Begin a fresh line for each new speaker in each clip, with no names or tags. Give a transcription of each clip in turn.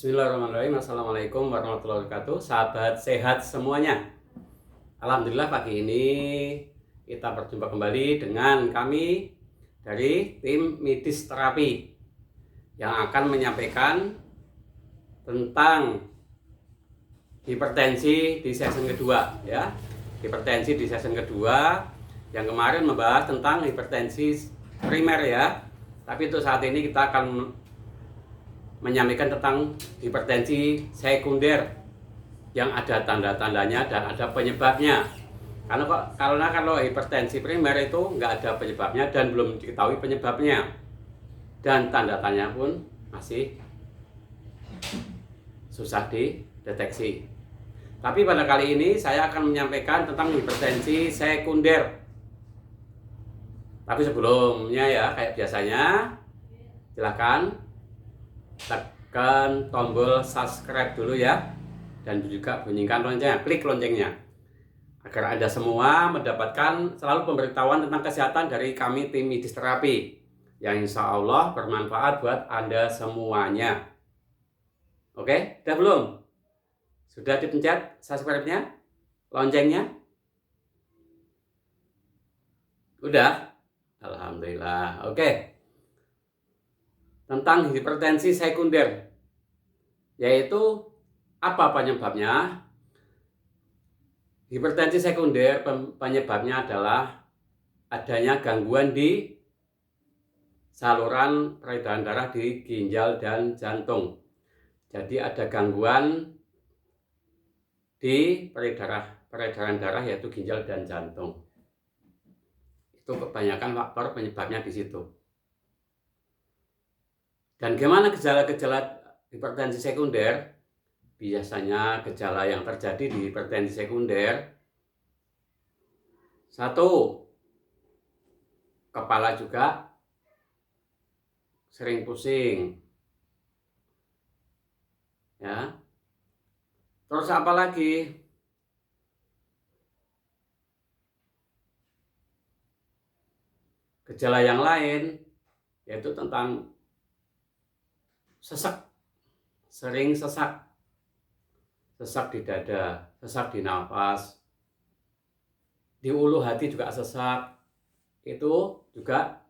Bismillahirrahmanirrahim. Assalamualaikum warahmatullahi wabarakatuh. Sahabat sehat semuanya. Alhamdulillah pagi ini kita berjumpa kembali dengan kami dari tim medis terapi yang akan menyampaikan tentang hipertensi di season kedua ya. Hipertensi di season kedua yang kemarin membahas tentang hipertensi primer ya. Tapi untuk saat ini kita akan menyampaikan tentang hipertensi sekunder yang ada tanda-tandanya dan ada penyebabnya. Karena kalau hipertensi primer itu nggak ada penyebabnya dan belum diketahui penyebabnya, dan tanda-tandanya pun masih susah dideteksi. Tapi pada kali ini saya akan menyampaikan tentang hipertensi sekunder. Tapi sebelumnya ya, kayak biasanya, silakan tekan tombol subscribe dulu ya, dan juga bunyikan loncengnya, klik loncengnya agar Anda semua mendapatkan selalu pemberitahuan tentang kesehatan dari kami tim medis terapi yang insya Allah bermanfaat buat Anda semuanya. Oke, udah belum? Sudah dipencet subscribe-nya, loncengnya? Udah? Alhamdulillah. Oke. Tentang hipertensi sekunder, yaitu apa penyebabnya? Hipertensi sekunder penyebabnya adalah adanya gangguan di saluran peredaran darah di ginjal dan jantung. Jadi ada gangguan di peredaran darah yaitu ginjal dan jantung. Itu kebanyakan faktor penyebabnya di situ. Dan gimana gejala-gejala hipertensi sekunder? Biasanya gejala yang terjadi di hipertensi sekunder: 1. Kepala juga sering pusing. Ya. Terus apa lagi? Gejala yang lain yaitu tentang sesak, sering sesak di dada, sesak di nafas, di ulu hati juga sesak. Itu juga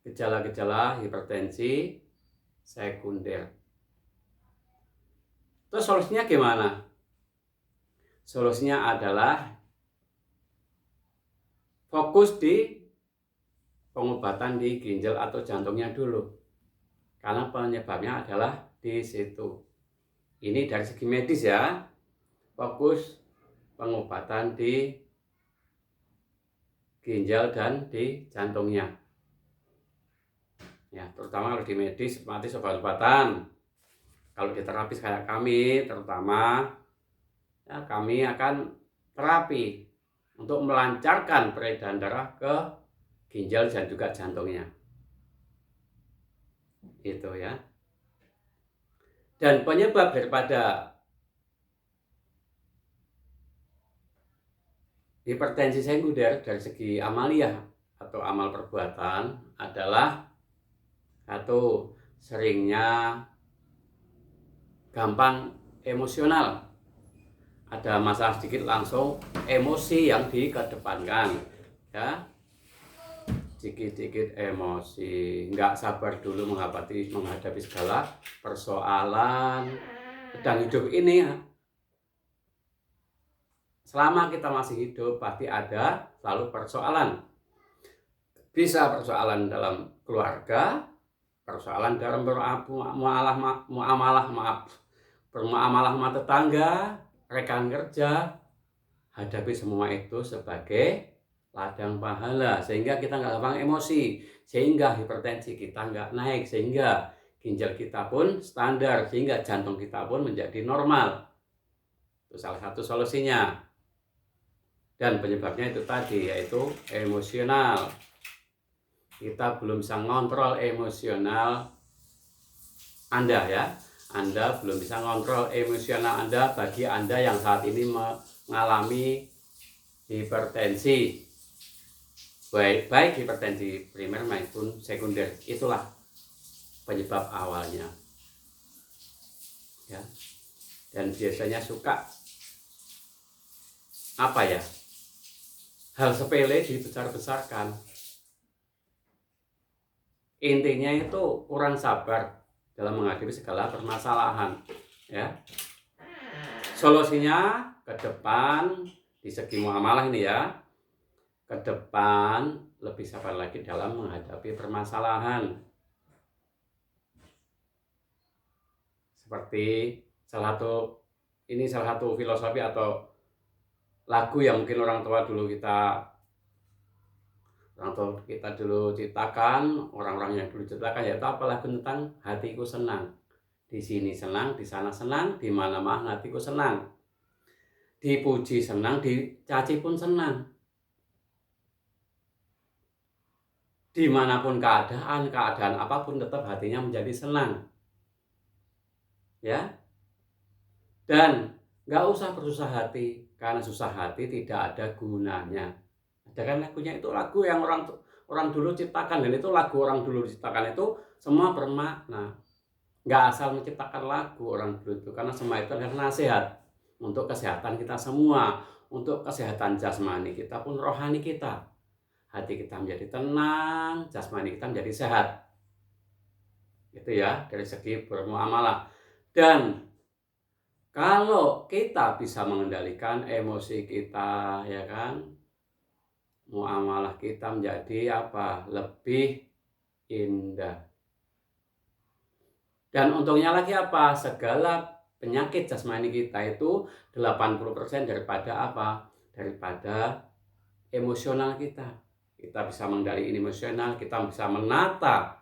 gejala-gejala hipertensi sekunder. Terus solusinya gimana? Solusinya adalah fokus di pengobatan di ginjal atau jantungnya dulu, karena penyebabnya adalah di situ. Ini dari segi medis ya, fokus pengobatan di ginjal dan di jantungnya. Ya, terutama kalau di medis, otomatis obat-obatan. Kalau di terapis kayak kami, terutama ya, kami akan terapi untuk melancarkan peredaran darah ke ginjal dan juga jantungnya. Itu ya. Dan penyebab daripada hipertensi sekunder dari segi amalia atau amal perbuatan adalah: 1. Seringnya gampang emosional. Ada masalah sedikit langsung emosi yang dikedepankan ya. Dikit-dikit emosi, nggak sabar dulu menghadapi segala persoalan sedang hidup ini ya. Selama kita masih hidup pasti ada selalu persoalan. Bisa persoalan dalam keluarga, persoalan dalam bermuamalah sama tetangga, rekan kerja. Hadapi semua itu sebagai ladang pahala, sehingga kita nggak gampang emosi, sehingga hipertensi kita nggak naik, sehingga ginjal kita pun standar, sehingga jantung kita pun menjadi normal. Itu salah satu solusinya. Dan penyebabnya itu tadi, yaitu emosional. Kita belum bisa ngontrol emosional Anda ya. Anda belum bisa ngontrol emosional Anda bagi Anda yang saat ini mengalami hipertensi. Baik hipertensi primer maupun sekunder. Itulah penyebab awalnya. ya. Dan biasanya suka apa ya, hal sepele dibesar-besarkan. Intinya itu kurang sabar dalam menghadapi segala permasalahan, ya. Solusinya ke depan di segi muamalah ini ya, ke depan lebih sabar lagi dalam menghadapi permasalahan. Seperti salah satu filosofi atau lagu yang mungkin orang tua kita dulu ciptakan, orang-orang yang dulu ciptakan, yaitu apa, lagu tentang hatiku senang. Di sini senang, di sana senang, di mana-mana hatiku senang. Dipuji senang, dicaci pun senang. Dimanapun keadaan apapun tetap hatinya menjadi senang. Ya. Dan nggak usah bersusah hati, karena susah hati tidak ada gunanya. Ada kan lagunya, itu lagu yang orang dulu ciptakan, dan itu lagu orang dulu ciptakan itu semua bermakna. Nggak asal menciptakan lagu orang dulu itu, karena semua itu adalah nasihat untuk kesehatan kita semua, untuk kesehatan jasmani kita pun rohani kita. Hati kita menjadi tenang, jasmani kita menjadi sehat. Itu ya, dari segi bermuamalah. Dan kalau kita bisa mengendalikan emosi kita, ya kan, muamalah kita menjadi apa? Lebih indah. Dan untungnya lagi apa? Segala penyakit jasmani kita itu 80% daripada apa? Daripada emosional kita. Kita bisa mengendalikan emosional, kita bisa menata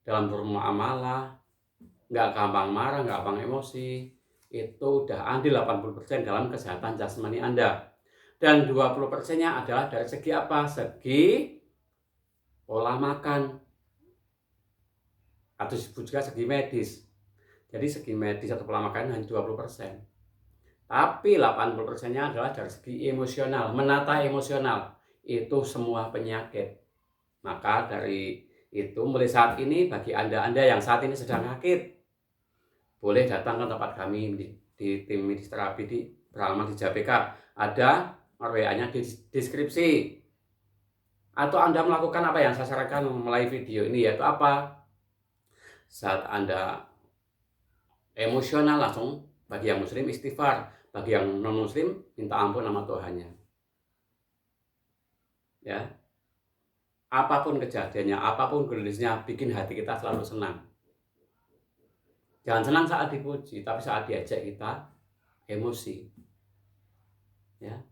dalam bermuamalah, nggak gampang marah, nggak gampang emosi. Itu udah andil 80% dalam kesehatan jasmani Anda. Dan 20%-nya adalah dari segi apa? Segi pola makan, atau disebut juga segi medis. Jadi segi medis atau pola makan hanya 20%. Tapi 80%-nya adalah dari segi emosional, menata emosional. Itu semua penyakit. Maka dari itu, mulai saat ini bagi Anda yang saat ini sedang sakit, boleh datang ke tempat kami di tim medis terapi di beralamat di JPK. Ada WA-nya di deskripsi. Atau Anda melakukan apa yang saya sarankan melalui video ini, yaitu apa? Saat Anda emosional, langsung bagi yang muslim istighfar, bagi yang non muslim minta ampun sama Tuhannya. Ya. Apapun kejadiannya, apapun kondisinya, bikin hati kita selalu senang. Jangan senang saat dipuji, tapi saat diajak kita emosi. Ya.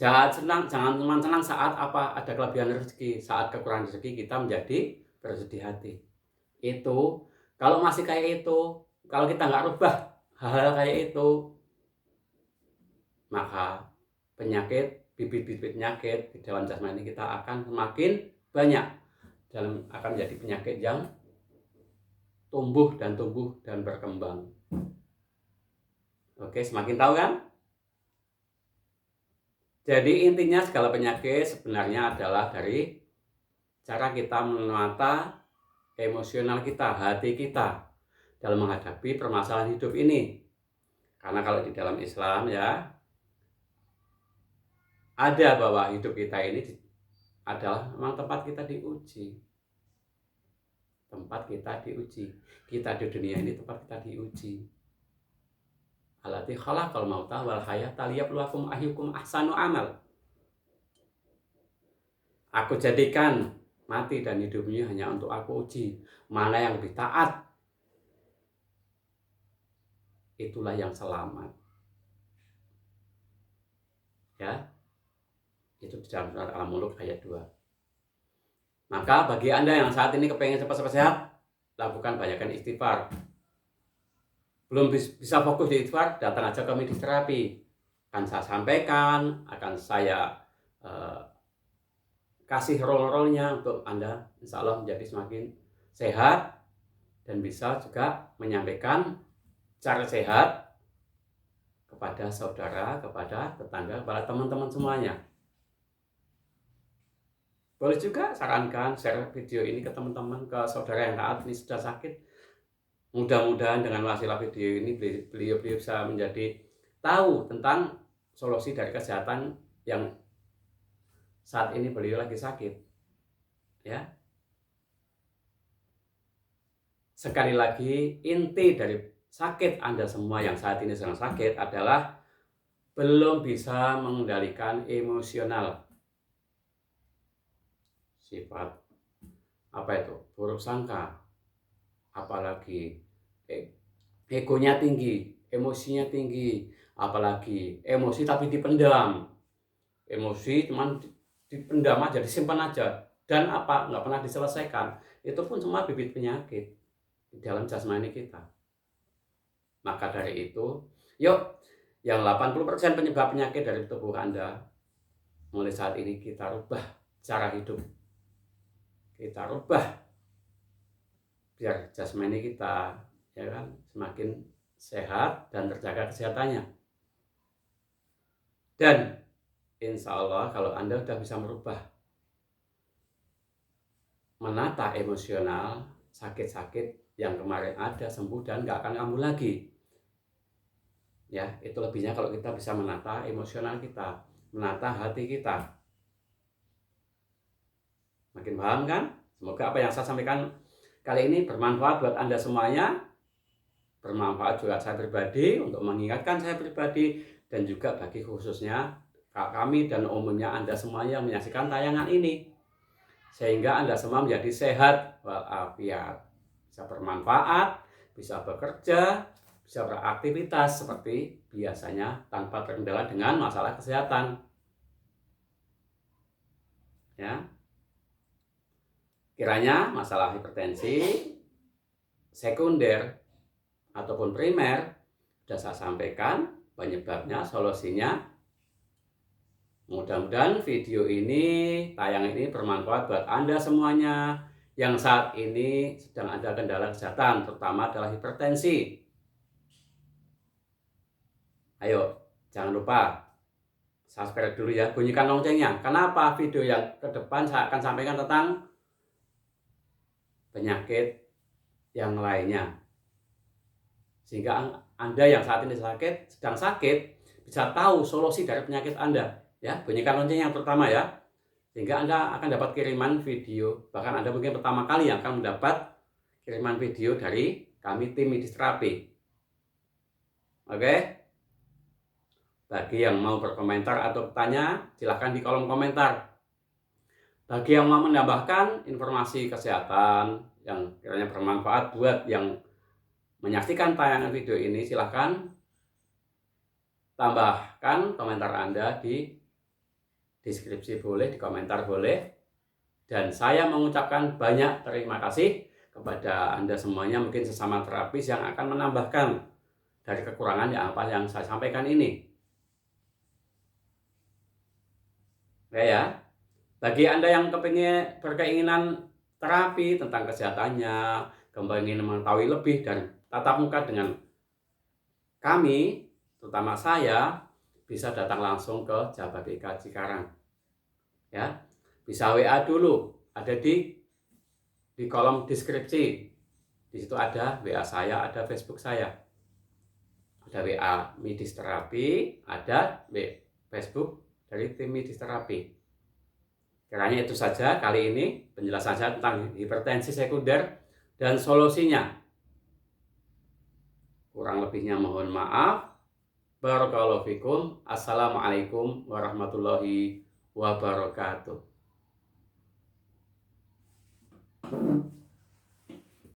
Jangan cuma senang saat apa ada kelebihan rezeki, saat kekurangan rezeki kita menjadi bersedih hati. Itu kalau masih kayak itu, kalau kita nggak rubah hal-hal kayak itu, maka bibit-bibit penyakit di dalam jasmani kita akan semakin banyak, dan akan menjadi penyakit yang tumbuh dan berkembang. Oke, semakin tahu kan? Jadi intinya segala penyakit sebenarnya adalah dari cara kita menata emosional kita, hati kita dalam menghadapi permasalahan hidup ini. Karena kalau di dalam Islam ya, ada bahwa hidup kita ini adalah memang tempat kita diuji. Tempat kita diuji. Kita di dunia ini tempat kita diuji. Allati khalaqal mauta wal hayata liyabluwakum ayyukum ahsanu amal. Aku jadikan mati dan hidupnya hanya untuk aku uji. Mana yang lebih taat, itulah yang selamat. Ya. Itu di dalam surat Al-Mulk ayat 2. Maka bagi Anda yang saat ini kepengen cepat-cepat sehat, lakukan banyakkan istighfar. Belum bisa fokus di istighfar, datang aja ke medis terapi. Akan saya sampaikan, akan saya kasih role-nya untuk Anda, insya Allah menjadi semakin sehat, dan bisa juga menyampaikan cara sehat kepada saudara, kepada tetangga, kepada teman-teman semuanya. Boleh juga sarankan share video ini ke teman-teman, ke saudara yang saat ini sudah sakit. Mudah-mudahan dengan hasil video ini beliau bisa menjadi tahu tentang solusi dari kesehatan yang saat ini beliau lagi sakit. Ya. Sekali lagi, inti dari sakit Anda semua yang saat ini sedang sakit adalah belum bisa mengendalikan emosional. Sifat apa itu? Buruk sangka, apalagi egonya tinggi, emosinya tinggi, apalagi emosi tapi dipendam. Emosi cuman dipendam aja, disimpan aja, dan apa nggak pernah diselesaikan. Itu pun semua bibit penyakit di dalam jasmani kita. Maka dari itu, yuk, yang 80% penyebab penyakit dari tubuh Anda, mulai saat ini kita rubah cara hidup. Kita rubah biar jasmani kita, ya kan, semakin sehat dan terjaga kesehatannya. Dan insya Allah kalau Anda sudah bisa merubah, menata emosional, sakit-sakit yang kemarin ada sembuh dan nggak akan kambuh lagi. Ya, itu lebihnya kalau kita bisa menata emosional kita, menata hati kita. Makin paham kan? Semoga apa yang saya sampaikan kali ini bermanfaat buat Anda semuanya. Bermanfaat juga saya pribadi untuk mengingatkan saya pribadi, dan juga bagi khususnya kami dan umumnya Anda semuanya yang menyaksikan tayangan ini. Sehingga Anda semua menjadi sehat walafiat, bisa bermanfaat, bisa bekerja, bisa beraktivitas seperti biasanya tanpa terkendala dengan masalah kesehatan. Ya. Kiranya masalah hipertensi sekunder ataupun primer sudah saya sampaikan penyebabnya, solusinya. Mudah-mudahan video ini, tayangan ini bermanfaat buat Anda semuanya yang saat ini sedang ada kendala kesehatan, terutama adalah hipertensi. Ayo, jangan lupa subscribe dulu ya, bunyikan loncengnya. Kenapa? Video yang ke depan saya akan sampaikan tentang penyakit yang lainnya. Sehingga Anda yang saat ini sedang sakit, bisa tahu solusi dari penyakit Anda. Ya, bunyikan lonceng yang pertama ya, sehingga Anda akan dapat kiriman video. Bahkan Anda mungkin pertama kali yang akan mendapat kiriman video dari kami tim Medis Terapi. Oke? Bagi yang mau berkomentar atau bertanya, silahkan di kolom komentar. Bagi yang mau menambahkan informasi kesehatan yang kiranya bermanfaat buat yang menyaksikan tayangan video ini, silahkan tambahkan komentar Anda di deskripsi boleh, di komentar boleh. Dan saya mengucapkan banyak terima kasih kepada Anda semuanya, mungkin sesama terapis yang akan menambahkan dari kekurangan apa yang saya sampaikan ini. Ya, bagi Anda yang berkeinginan terapi tentang kesehatannya, ingin mengetahui lebih dan tatap muka dengan kami, terutama saya, bisa datang langsung ke Jabatika Cikarang. Ya, bisa WA dulu, ada di kolom deskripsi. Di situ ada WA saya, ada Facebook saya. Ada WA Medis Terapi, ada Facebook dari tim Medis Terapi. Kiranya itu saja kali ini penjelasan saya tentang hipertensi sekunder dan solusinya. Kurang lebihnya mohon maaf. Barakallahu fikum. Assalamualaikum warahmatullahi wabarakatuh.